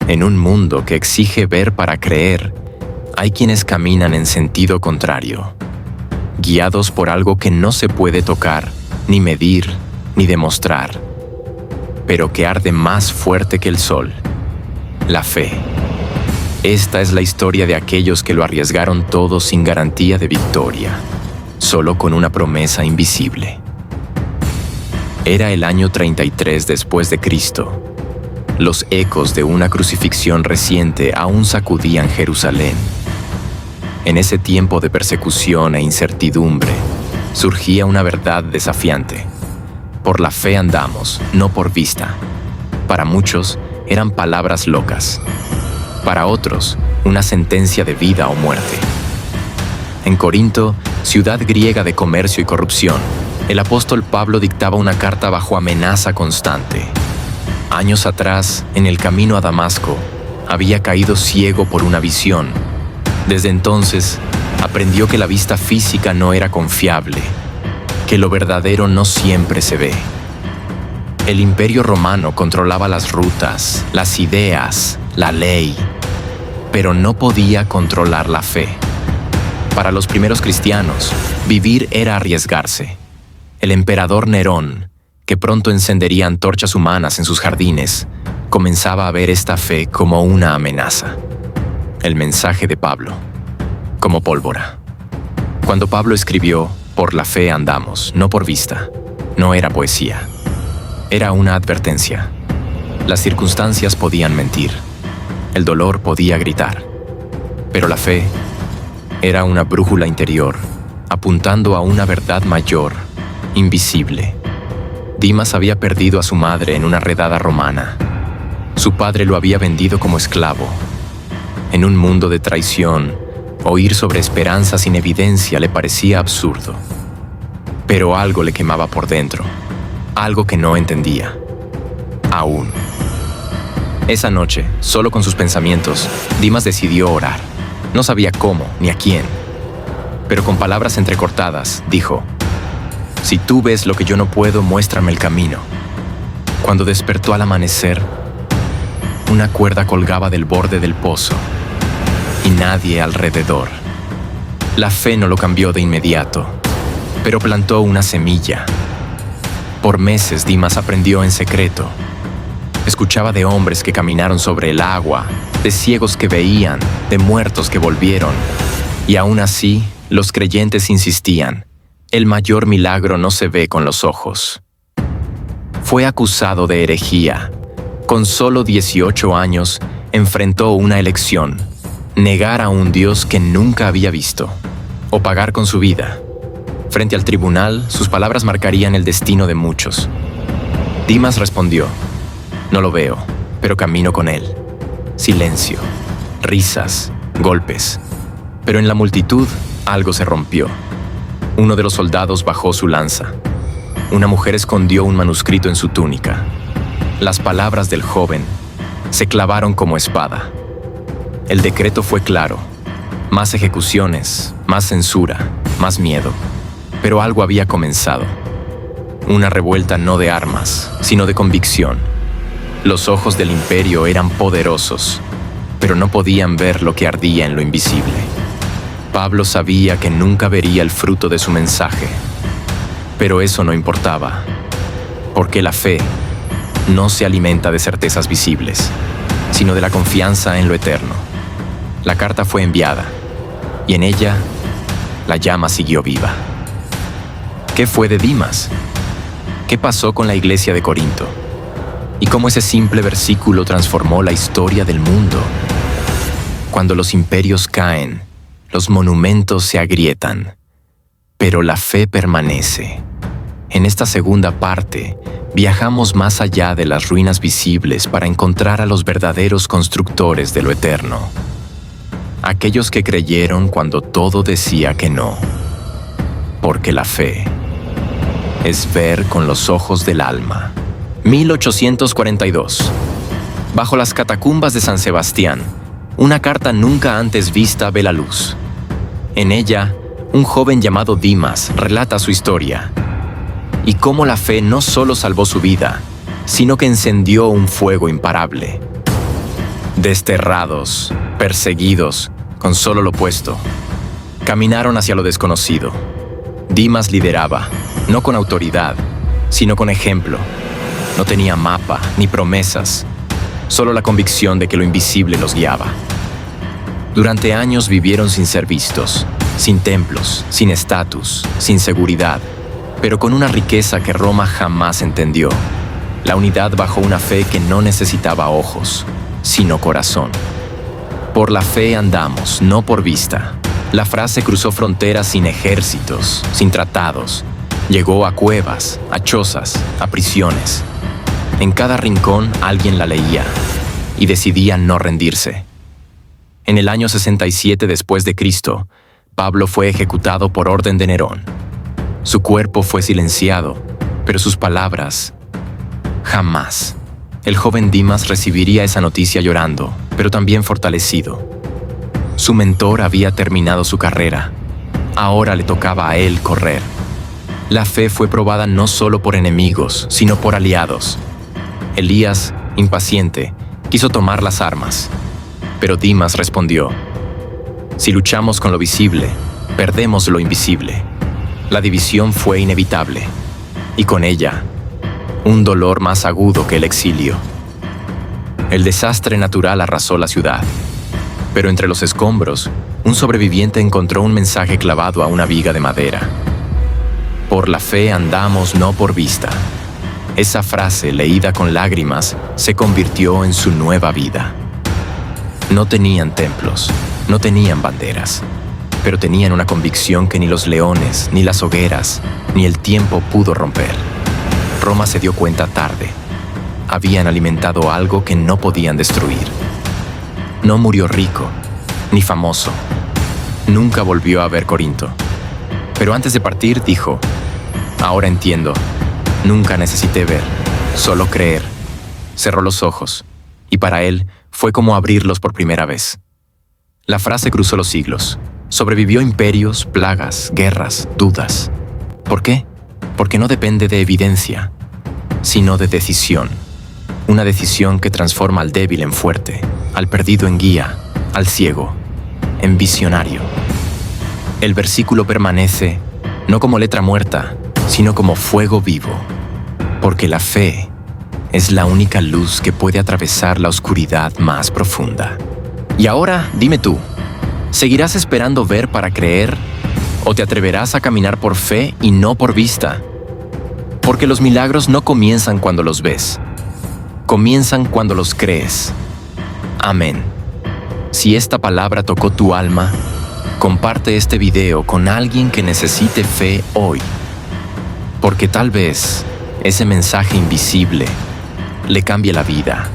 En un mundo que exige ver para creer, hay quienes caminan en sentido contrario, guiados por algo que no se puede tocar, ni medir, ni demostrar, pero que arde más fuerte que el sol: la fe. Esta es la historia de aquellos que lo arriesgaron todo sin garantía de victoria, solo con una promesa invisible. Era el año 33 después de Cristo. Los ecos de una crucifixión reciente aún sacudían Jerusalén. En ese tiempo de persecución e incertidumbre, surgía una verdad desafiante. Por la fe andamos, no por vista. Para muchos, eran palabras locas. Para otros, una sentencia de vida o muerte. En Corinto, ciudad griega de comercio y corrupción, el apóstol Pablo dictaba una carta bajo amenaza constante. Años atrás, en el camino a Damasco, había caído ciego por una visión. Desde entonces, aprendió que la vista física no era confiable, que lo verdadero no siempre se ve. El Imperio Romano controlaba las rutas, las ideas, la ley, pero no podía controlar la fe. Para los primeros cristianos, vivir era arriesgarse. El emperador Nerón, que pronto encendería antorchas humanas en sus jardines, comenzaba a ver esta fe como una amenaza. El mensaje de Pablo, como pólvora. Cuando Pablo escribió "Por la fe andamos, no por vista", no era poesía. Era una advertencia. Las circunstancias podían mentir. El dolor podía gritar. Pero la fe era una brújula interior, apuntando a una verdad mayor, invisible. Dimas había perdido a su madre en una redada romana. Su padre lo había vendido como esclavo. En un mundo de traición, oír sobre esperanza sin evidencia le parecía absurdo. Pero algo le quemaba por dentro, algo que no entendía. Aún. Esa noche, solo con sus pensamientos, Dimas decidió orar. No sabía cómo ni a quién, pero con palabras entrecortadas, dijo: "Si tú ves lo que yo no puedo, muéstrame el camino". Cuando despertó al amanecer, una cuerda colgaba del borde del pozo y nadie alrededor. La fe no lo cambió de inmediato, pero plantó una semilla. Por meses Dimas aprendió en secreto. Escuchaba de hombres que caminaron sobre el agua, de ciegos que veían, de muertos que volvieron. Y aún así, los creyentes insistían: el mayor milagro no se ve con los ojos. Fue acusado de herejía. Con solo 18 años, enfrentó una elección: negar a un Dios que nunca había visto, o pagar con su vida. Frente al tribunal, sus palabras marcarían el destino de muchos. Dimas respondió: "No lo veo, pero camino con él". Silencio, risas, golpes. Pero en la multitud, algo se rompió. Uno de los soldados bajó su lanza. Una mujer escondió un manuscrito en su túnica. Las palabras del joven se clavaron como espada. El decreto fue claro: más ejecuciones, más censura, más miedo. Pero algo había comenzado. Una revuelta no de armas, sino de convicción. Los ojos del imperio eran poderosos, pero no podían ver lo que ardía en lo invisible. Pablo sabía que nunca vería el fruto de su mensaje, pero eso no importaba, porque la fe no se alimenta de certezas visibles, sino de la confianza en lo eterno. La carta fue enviada, y en ella la llama siguió viva. ¿Qué fue de Dimas? ¿Qué pasó con la iglesia de Corinto? ¿Y cómo ese simple versículo transformó la historia del mundo? Cuando los imperios caen, los monumentos se agrietan, pero la fe permanece. En esta segunda parte, viajamos más allá de las ruinas visibles para encontrar a los verdaderos constructores de lo eterno. Aquellos que creyeron cuando todo decía que no. Porque la fe es ver con los ojos del alma. 1842. Bajo las catacumbas de San Sebastián, una carta nunca antes vista ve la luz. En ella, un joven llamado Dimas relata su historia y cómo la fe no solo salvó su vida, sino que encendió un fuego imparable. Desterrados, perseguidos, con solo lo opuesto. Caminaron hacia lo desconocido. Dimas lideraba, no con autoridad, sino con ejemplo. No tenía mapa ni promesas, solo la convicción de que lo invisible los guiaba. Durante años vivieron sin ser vistos, sin templos, sin estatus, sin seguridad, pero con una riqueza que Roma jamás entendió. La unidad bajo una fe que no necesitaba ojos, sino corazón. Por la fe andamos, no por vista. La frase cruzó fronteras sin ejércitos, sin tratados. Llegó a cuevas, a chozas, a prisiones. En cada rincón alguien la leía y decidía no rendirse. En el año 67 después de Cristo, Pablo fue ejecutado por orden de Nerón. Su cuerpo fue silenciado, pero sus palabras, jamás. El joven Dimas recibiría esa noticia llorando, pero también fortalecido. Su mentor había terminado su carrera. Ahora le tocaba a él correr. La fe fue probada no solo por enemigos, sino por aliados. Elías, impaciente, quiso tomar las armas. Pero Dimas respondió: si luchamos con lo visible, perdemos lo invisible. La división fue inevitable, y con ella, un dolor más agudo que el exilio. El desastre natural arrasó la ciudad, pero entre los escombros, un sobreviviente encontró un mensaje clavado a una viga de madera. Por la fe andamos, no por vista. Esa frase, leída con lágrimas, se convirtió en su nueva vida. No tenían templos, no tenían banderas, pero tenían una convicción que ni los leones, ni las hogueras, ni el tiempo pudo romper. Roma se dio cuenta tarde. Habían alimentado algo que no podían destruir. No murió rico, ni famoso. Nunca volvió a ver Corinto. Pero antes de partir dijo: ahora entiendo. Nunca necesité ver, solo creer. Cerró los ojos, y para él fue como abrirlos por primera vez. La frase cruzó los siglos. Sobrevivió imperios, plagas, guerras, dudas. ¿Por qué? Porque no depende de evidencia, sino de decisión. Una decisión que transforma al débil en fuerte, al perdido en guía, al ciego en visionario. El versículo permanece no como letra muerta, sino como fuego vivo, porque la fe es la única luz que puede atravesar la oscuridad más profunda. Y ahora, dime tú, ¿seguirás esperando ver para creer? ¿O te atreverás a caminar por fe y no por vista? Porque los milagros no comienzan cuando los ves, comienzan cuando los crees. Amén. Si esta palabra tocó tu alma, comparte este video con alguien que necesite fe hoy, porque tal vez ese mensaje invisible le cambie la vida.